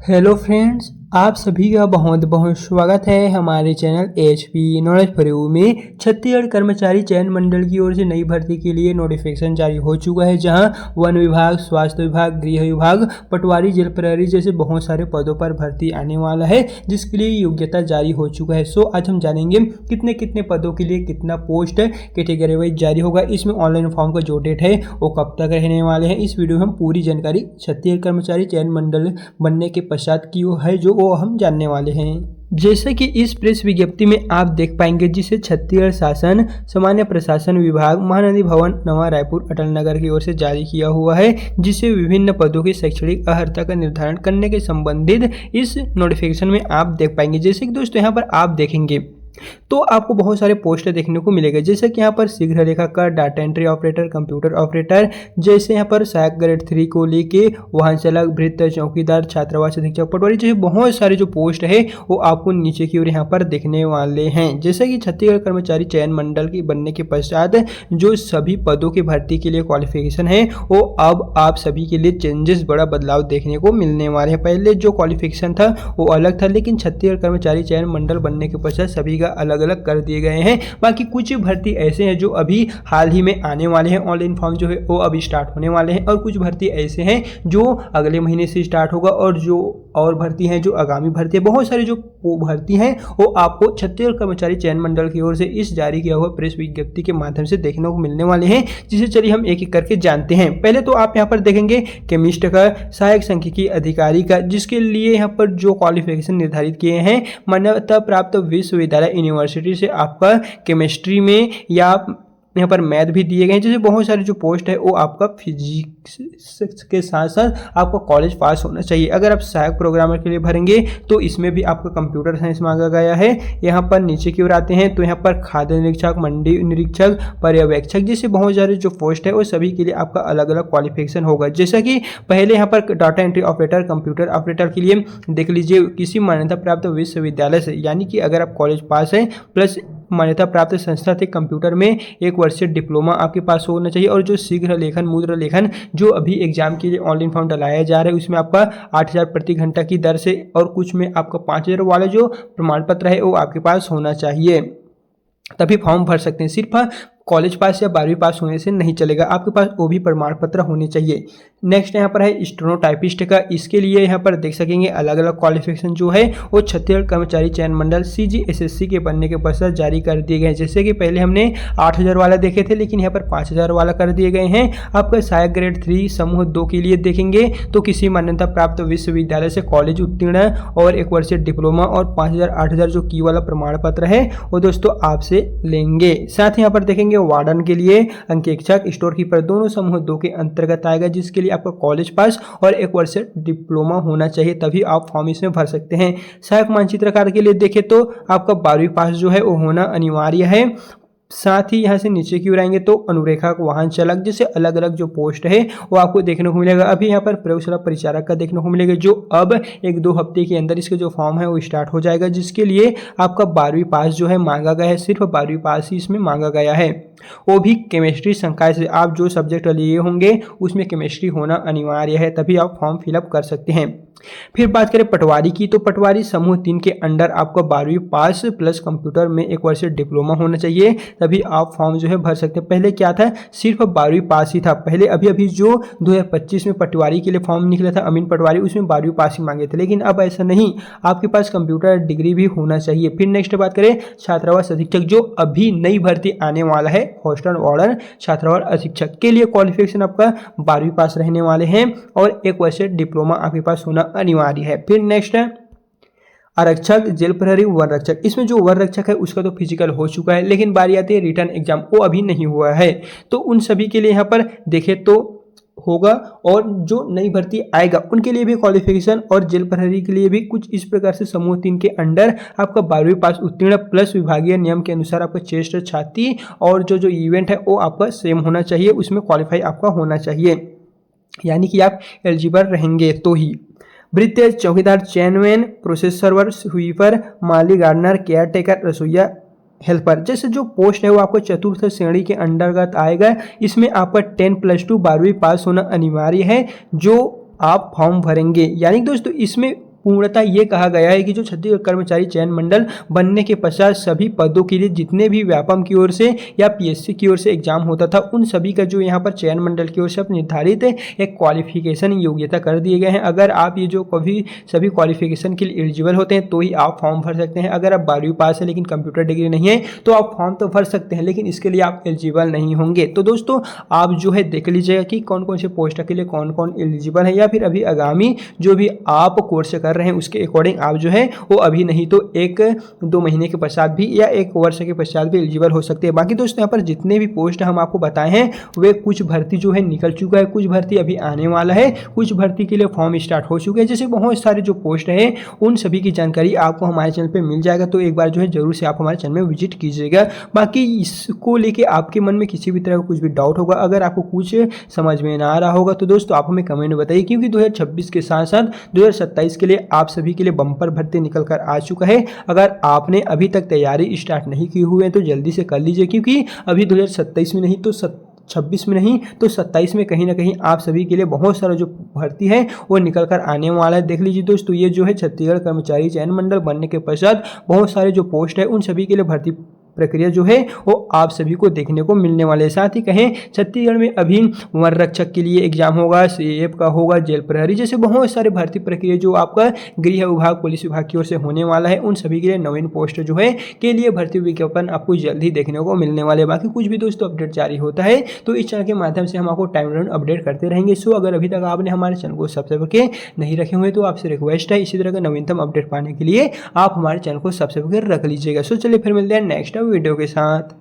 Hello friends, आप सभी का बहुत बहुत स्वागत है हमारे channel HP knowledge for you में। छत्तीसगढ़ कर्मचारी चयन मंडल की ओर से नई भर्ती के लिए नोटिफिकेशन जारी हो चुका है, जहां वन विभाग, स्वास्थ्य विभाग, गृह विभाग, पटवारी, जेल प्रहरी जैसे बहुत सारे पदों पर भर्ती आने वाला है, जिसके लिए योग्यता जारी हो चुका है। सो आज हम जानेंगे कितने कितने पदों के लिए कितना पोस्ट कैटेगरी वाइज जारी होगा, इसमें ऑनलाइन फॉर्म का जो डेट है वो कब तक रहने वाले हैं। इस वीडियो में हम पूरी जानकारी छत्तीसगढ़ कर्मचारी चयन मंडल बनने के पश्चात की है जो वो हम जानने वाले हैं। जैसे कि इस प्रेस विज्ञप्ति में आप देख पाएंगे, जिसे छत्तीसगढ़ शासन सामान्य प्रशासन विभाग, महानदी भवन, नवा रायपुर, अटल नगर की ओर से जारी किया हुआ है, जिसे विभिन्न पदों की शैक्षणिक अर्हता का निर्धारण करने के संबंधित इस नोटिफिकेशन में आप देख पाएंगे। जैसे कि दोस्तों यहाँ पर आप देखेंगे तो आपको बहुत सारे पोस्ट देखने को मिलेगा, जैसे कि यहाँ पर शीघ्र लेखाकार, data entry operator, computer operator, जैसे यहाँ पर सहायक ग्रेड 3 को लेके वाहन चालक, भृत्य, चौकीदार, छात्रावास अधीक्षक, पटवारी, जैसे बहुत सारे जो पोस्ट है वो आपको नीचे की ओर यहाँ पर देखने वाले हैं। जैसे कि छत्तीसगढ़ कर्मचारी चयन मंडल के बनने के पश्चात जो सभी पदों की भर्ती के लिए क्वालिफिकेशन है वो अब आप सभी के लिए चेंजेस, बड़ा बदलाव देखने को मिलने वाले हैं। पहले जो क्वालिफिकेशन था वो अलग था, लेकिन छत्तीसगढ़ कर्मचारी चयन मंडल बनने के पश्चात सभी का अलग अलग कर दिए गए हैं। बाकी कुछ भर्ती ऐसे हैं जो अभी हाल ही में आने वाले हैं, ऑनलाइन फॉर्म जो है वो अभी स्टार्ट होने वाले हैं, और कुछ भर्ती ऐसे हैं जो अगले महीने से स्टार्ट होगा, और जो और भर्ती हैं जो आगामी भर्ती है। बहुत सारे जो भर्ती हैं वो आपको छत्तीसगढ़ कर्मचारी चयन मंडल की ओर से इस जारी किया हुआ प्रेस विज्ञप्ति के माध्यम से देखने को मिलने वाले हैं, जिसे चलिए हम एक एक करके जानते हैं। पहले तो आप यहाँ पर देखेंगे केमिस्ट का, सहायक सांख्यिकी अधिकारी का, जिसके लिए यहाँ पर जो क्वालिफिकेशन निर्धारित किए हैं, मान्यता प्राप्त विश्वविद्यालय यूनिवर्सिटी से आपका केमिस्ट्री में या यहाँ पर मैथ भी दिए गए हैं। जैसे बहुत सारे जो पोस्ट है वो आपका फिजिक्स के साथ साथ आपका कॉलेज पास होना चाहिए। अगर आप सहायक प्रोग्रामर के लिए भरेंगे तो इसमें भी आपका कंप्यूटर साइंस मांगा गया है। यहाँ पर नीचे की ओर आते हैं तो यहाँ पर खाद्य निरीक्षक, मंडी निरीक्षक, पर्यवेक्षक, जैसे बहुत सारे जो पोस्ट है वो सभी के लिए आपका अलग अलग क्वालिफिकेशन होगा। जैसा कि पहले यहाँ पर data entry operator, computer operator के लिए देख लीजिए, किसी मान्यता प्राप्त विश्वविद्यालय से, यानी कि अगर आप कॉलेज पास हैं प्लस मान्यता प्राप्त संस्था से कंप्यूटर में 1 वर्षीय डिप्लोमा आपके पास होना चाहिए। और जो शीघ्र लेखन, मुद्रा लेखन जो अभी एग्जाम के लिए ऑनलाइन फॉर्म डलाया जा रहा है, उसमें आपका 8,000 प्रति घंटा की दर से, और कुछ में आपका 5,000 वाला जो प्रमाण पत्र है वो आपके पास होना चाहिए, तभी फॉर्म भर सकते हैं। सिर्फ कॉलेज पास या 12वीं पास होने से नहीं चलेगा, आपके पास वो भी प्रमाण पत्र होने चाहिए। नेक्स्ट यहाँ पर है स्टेनोटाइपिस्ट का, इसके लिए यहाँ पर देख सकेंगे अलग अलग क्वालिफिकेशन जो है वो छत्तीसगढ़ कर्मचारी चयन मंडल CGSSC के बनने के पश्चात जारी कर दिए गए। जैसे कि पहले हमने 8,000 वाला देखे थे, लेकिन यहाँ पर 5,000 वाला कर दिए गए हैं। आपका सहायक ग्रेड 3 समूह 2 के लिए देखेंगे तो किसी मान्यता प्राप्त विश्वविद्यालय से कॉलेज उत्तीर्ण और 1 वर्षीय डिप्लोमा और 5,000 8,000 जो की वाला प्रमाण पत्र है वो दोस्तों आपसे लेंगे। साथ ही यहाँ पर देखेंगे वार्डन के लिए, अंकेक्षक, स्टोर कीपर, दोनों समूह 2 के अंतर्गत आएगा, जिसके लिए आपका कॉलेज पास और 1 वर्ष डिप्लोमा होना चाहिए, तभी आप फॉर्म इसमें भर सकते हैं। सहायक मानचित्रकार के लिए देखें तो आपका 12वीं पास जो है वो होना अनिवार्य है। साथ ही यहाँ से नीचे की ओर आएंगे तो अनुरेखक, वाहन चालक, जैसे अलग अलग जो पोस्ट है वो आपको देखने को मिलेगा। अभी यहाँ पर प्रयोगशाला परिचारक का देखने को मिलेगा, जो अब 1-2 हफ्ते के अंदर इसके जो फॉर्म है वो स्टार्ट हो जाएगा, जिसके लिए आपका 12वीं पास जो है मांगा गया है, सिर्फ 12वीं पास ही इसमें मांगा गया है, वो भी केमिस्ट्री संकाय से। आप जो सब्जेक्ट लिए होंगे उसमें केमिस्ट्री होना अनिवार्य है, तभी आप फॉर्म फिलअप कर सकते हैं। फिर बात करें पटवारी की, तो पटवारी समूह 3 के अंडर आपका 12वीं पास प्लस कंप्यूटर में 1 वर्षीय डिप्लोमा होना चाहिए, तभी आप फॉर्म जो है भर सकते हैं। पहले क्या था, सिर्फ 12वीं पास ही था पहले। अभी जो 2025 में पटवारी के लिए फॉर्म निकला था, अमीन पटवारी, उसमें 12वीं पास ही मांगे थे, लेकिन अब ऐसा नहीं, आपके पास कंप्यूटर डिग्री भी होना चाहिए। फिर नेक्स्ट बात करें छात्रावास अधीक्षक, जो अभी नई भर्ती आने वाला है, हॉस्टल वार्डन, छात्रावास अधीक्षक के लिए क्वालिफिकेशन आपका 12वीं पास रहने वाले हैं और 1 वर्षीय डिप्लोमा आपके पास होना अनिवार्य है। फिर नेक्स्ट है आरक्षक, जेल प्रहरी, वन रक्षक। इसमें जो वन रक्षक है उसका तो फिजिकल हो चुका है, लेकिन बारी आती है रिटर्न एग्जाम, वो अभी नहीं हुआ है, तो उन सभी के लिए यहाँ पर देखें तो होगा। और जो नई भर्ती आएगा उनके लिए भी क्वालिफिकेशन, और जेल प्रहरी के लिए भी कुछ इस प्रकार से समूह 3 के अंडर आपका 12वीं पास उत्तीर्ण प्लस विभागीय नियम के अनुसार आपका चेस्ट, छाती और जो इवेंट है वो आपका सेम होना चाहिए, उसमें क्वालिफाई आपका होना चाहिए, यानी कि आप एलिजिबल रहेंगे तो ही। भृत्य, चौकीदार, चेनमैन, प्रोसेस सर्वर, स्वीपर, माली, गार्डनर, केयर टेकर, रसोईया, हेल्पर, जैसे जो पोस्ट है वो आपको चतुर्थ श्रेणी के अंतर्गत आएगा। इसमें आपका 10+2 12वीं पास होना अनिवार्य है जो आप फॉर्म भरेंगे। यानी दोस्तों इसमें पूर्णतः ये कहा गया है कि जो छत्तीसगढ़ कर्मचारी चयन मंडल बनने के पश्चात सभी पदों के लिए जितने भी व्यापम की ओर से या पीएससी की ओर से एग्जाम होता था, उन सभी का जो यहाँ पर चयन मंडल की ओर से निर्धारित एक क्वालिफिकेशन योग्यता कर दिए गए हैं। अगर आप ये जो कभी सभी क्वालिफिकेशन के लिए एलिजिबल होते हैं तो ही आप फॉर्म भर सकते हैं। अगर आप 12वीं पास है लेकिन कंप्यूटर डिग्री नहीं है तो आप फॉर्म तो भर सकते हैं, लेकिन इसके लिए आप एलिजिबल नहीं होंगे। तो दोस्तों आप जो है देख लीजिएगा कि कौन कौन से पोस्ट के लिए कौन कौन एलिजिबल है, या फिर अभी आगामी जो भी आप कोर्स कर रहे हैं उसके अकॉर्डिंग आप जो है वो अभी नहीं तो 1-2 महीने के पश्चात भी या 1 वर्ष के पश्चात भी एलिजिबल हो सकते हैं। बाकी दोस्तों यहाँ पर जितने भी पोस्ट हम आपको बताए हैं वे कुछ भर्ती जो है निकल चुका है, कुछ भर्ती अभी आने वाला है, कुछ भर्ती के लिए फॉर्म स्टार्ट हो चुके हैं। जैसे बहुत सारे जो पोस्ट है उन सभी की जानकारी आपको हमारे चैनल पे मिल जाएगा, तो एक बार जो है जरूर से आप हमारे चैनल में विजिट कीजिएगा। बाकी इसको लेके आपके मन में किसी भी तरह का कुछ भी डाउट होगा, अगर आपको कुछ समझ में ना आ रहा होगा तो दोस्तों आप हमें कमेंट में बताइए, क्योंकि 2026 के साथ साथ 2027 के लिए आप सभी के लिए बम्पर भर्ती निकल कर आ चुका है। अगर आपने अभी तक तैयारी स्टार्ट नहीं की हुई है तो जल्दी से कर लीजिए, क्योंकि अभी 2027 में नहीं तो 26 में नहीं तो 27 में कहीं ना कहीं आप सभी के लिए बहुत सारा जो भर्ती है वो निकल कर आने वाला है। देख लीजिए दोस्तों, ये जो है छत्तीसगढ़ कर्मचारी चयन मंडल बनने के पश्चात बहुत सारे जो पोस्ट है उन सभी के लिए भर्ती प्रक्रिया जो है वो आप सभी को देखने को मिलने वाले। साथ ही कहें छत्तीसगढ़ में अभी वन रक्षक के लिए एग्जाम होगा, सीएएफ का होगा, जेल प्रहरी जैसे बहुत सारे भर्ती प्रक्रिया जो आपका गृह विभाग, पुलिस विभाग की ओर से होने वाला है, उन सभी के लिए नवीन पोस्ट जो है के लिए भर्ती विज्ञापन आपको जल्द ही देखने को मिलने वाले। बाकी कुछ भी दोस्तों अपडेट जारी होता है तो इस चैनल के माध्यम से हम आपको टाइम टाइम अपडेट करते रहेंगे। सो अगर अभी तक आपने हमारे चैनल को सब्सक्राइब करके नहीं रखे हुए तो आपसे रिक्वेस्ट है इसी तरह का नवीनतम अपडेट पाने के लिए आप हमारे चैनल को सब्सक्राइब कर रख लीजिएगा। सो चलिए फिर मिलते हैं नेक्स्ट वीडियो के साथ।